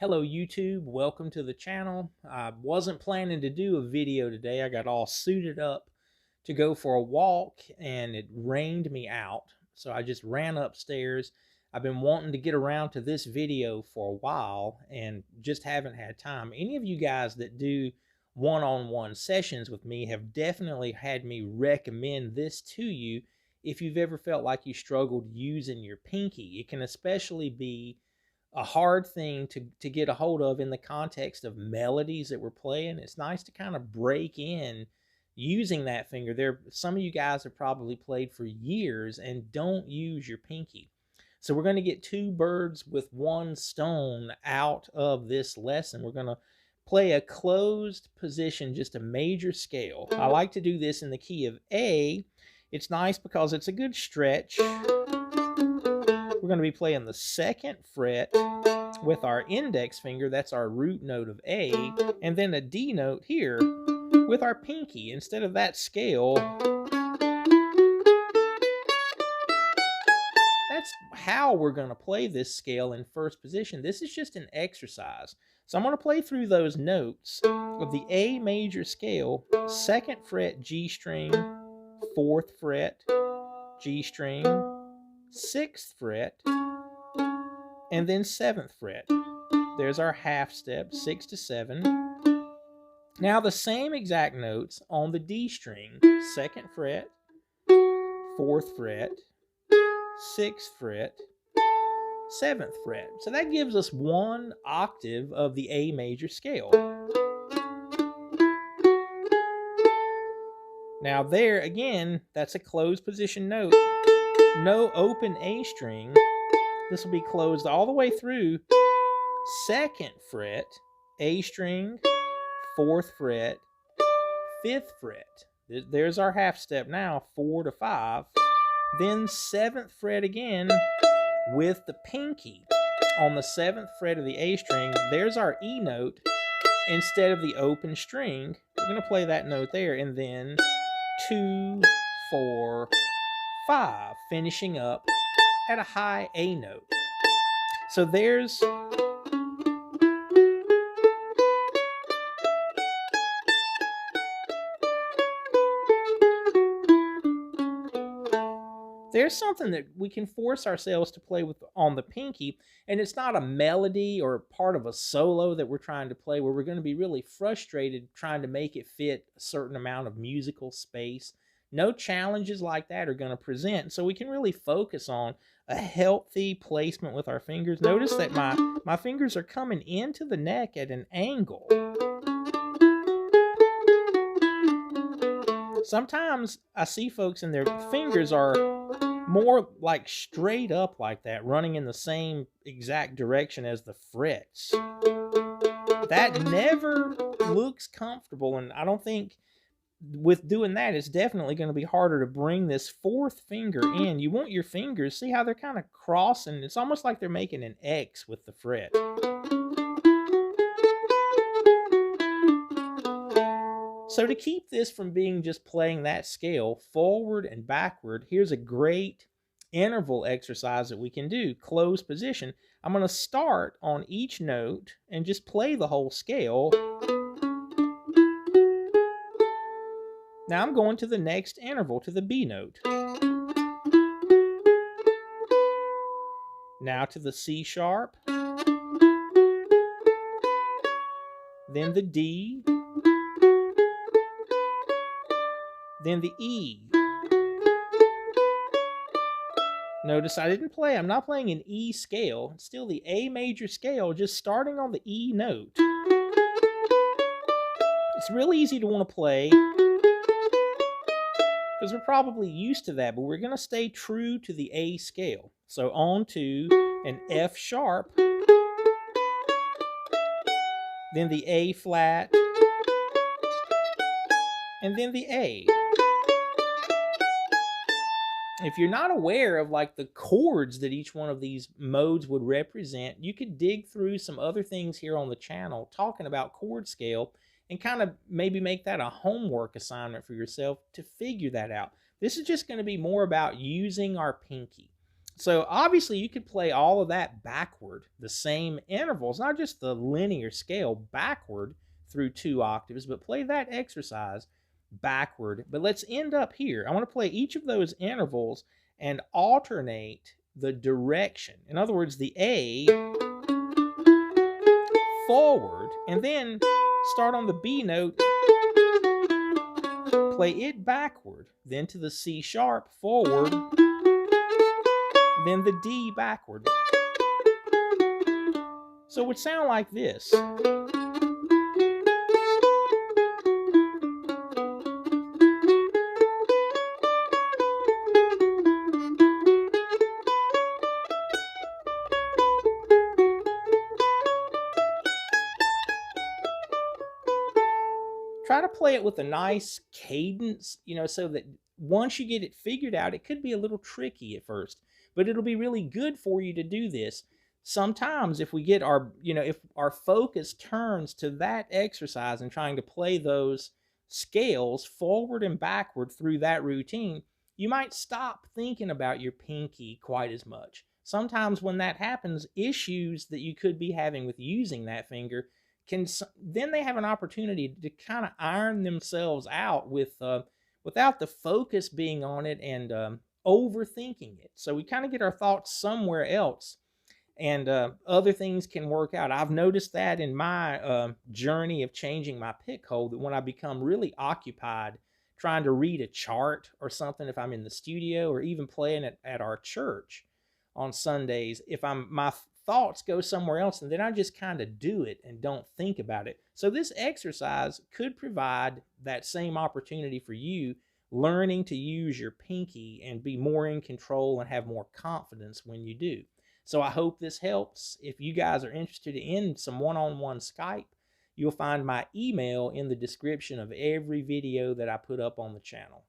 Hello YouTube, welcome to the channel. I wasn't planning to do a video today. I got all suited up to go for a walk and it rained me out. So I just ran upstairs. I've been wanting to get around to this video for a while and just haven't had time. Any of you guys that do one-on-one sessions with me have definitely had me recommend this to you if you've ever felt like you struggled using your pinky. It can especially be a hard thing to get a hold of in the context of melodies that we're playing. It's nice to kind of break in using that finger. Some of you guys have probably played for years and don't use your pinky. So we're going to get two birds with one stone out of this lesson. We're going to play a closed position, just a major scale. I like to do this in the key of A. It's nice because it's a good stretch. We're going to be playing the 2nd fret with our index finger. That's our root note of A. And then a D note here with our pinky. Instead of that scale, that's how we're going to play this scale in first position. This is just an exercise. So I'm going to play through those notes of the A major scale, 2nd fret G string, 4th fret G string, 6th fret, and then 7th fret. There's our half step, 6 to 7. Now the same exact notes on the D string, 2nd fret, 4th fret, 6th fret, 7th fret. So that gives us one octave of the A major scale. Now there, again, that's a closed position note. No open A string. This will be closed all the way through 2nd fret, A string, 4th fret, 5th fret. There's our half step now, 4 to 5. Then 7th fret again with the pinky on the 7th fret of the A string. There's our E note instead of the open string. We're going to play that note there, and then 2, 4, 5, finishing up at a high A note. So there's something that we can force ourselves to play with on the pinky, and it's not a melody or part of a solo that we're trying to play where we're going to be really frustrated trying to make it fit a certain amount of musical space. No challenges like that are going to present, so we can really focus on a healthy placement with our fingers. Notice that my fingers are coming into the neck at an angle. Sometimes I see folks and their fingers are more like straight up like that, running in the same exact direction as the frets. That never looks comfortable, and I don't think with doing that, it's definitely going to be harder to bring this 4th finger in. You want your fingers, see how they're kind of crossing? It's almost like they're making an X with the fret. So to keep this from being just playing that scale forward and backward, here's a great interval exercise that we can do. Closed position. I'm going to start on each note and just play the whole scale. Now I'm going to the next interval, to the B note. Now to the C sharp. Then the D. Then the E. Notice I didn't play, I'm not playing an E scale. It's still the A major scale, just starting on the E note. It's really easy to want to play because we're probably used to that, but we're going to stay true to the A scale. So on to an F sharp, then the A flat, and then the A. If you're not aware of like the chords that each one of these modes would represent, you could dig through some other things here on the channel talking about chord scale and kind of maybe make that a homework assignment for yourself to figure that out. This is just going to be more about using our pinky. So obviously you could play all of that backward, the same intervals, not just the linear scale backward through 2 octaves, but play that exercise backward. But let's end up here. I want to play each of those intervals and alternate the direction. In other words, the A forward, and then start on the B note, play it backward, then to the C sharp forward, then the D backward. So it would sound like this. Try to play it with a nice cadence, so that once you get it figured out, it could be a little tricky at first, but it'll be really good for you to do this. Sometimes if we get if our focus turns to that exercise and trying to play those scales forward and backward through that routine, you might stop thinking about your pinky quite as much. Sometimes when that happens, issues that you could be having with using that finger then they have an opportunity to kind of iron themselves out without the focus being on it and overthinking it. So we kind of get our thoughts somewhere else, and other things can work out. I've noticed that in my journey of changing my pick hold, that when I become really occupied trying to read a chart or something, if I'm in the studio or even playing at our church on Sundays, if my thoughts go somewhere else, and then I just kind of do it and don't think about it. So this exercise could provide that same opportunity for you, learning to use your pinky and be more in control and have more confidence when you do. So I hope this helps. If you guys are interested in some one-on-one Skype, you'll find my email in the description of every video that I put up on the channel.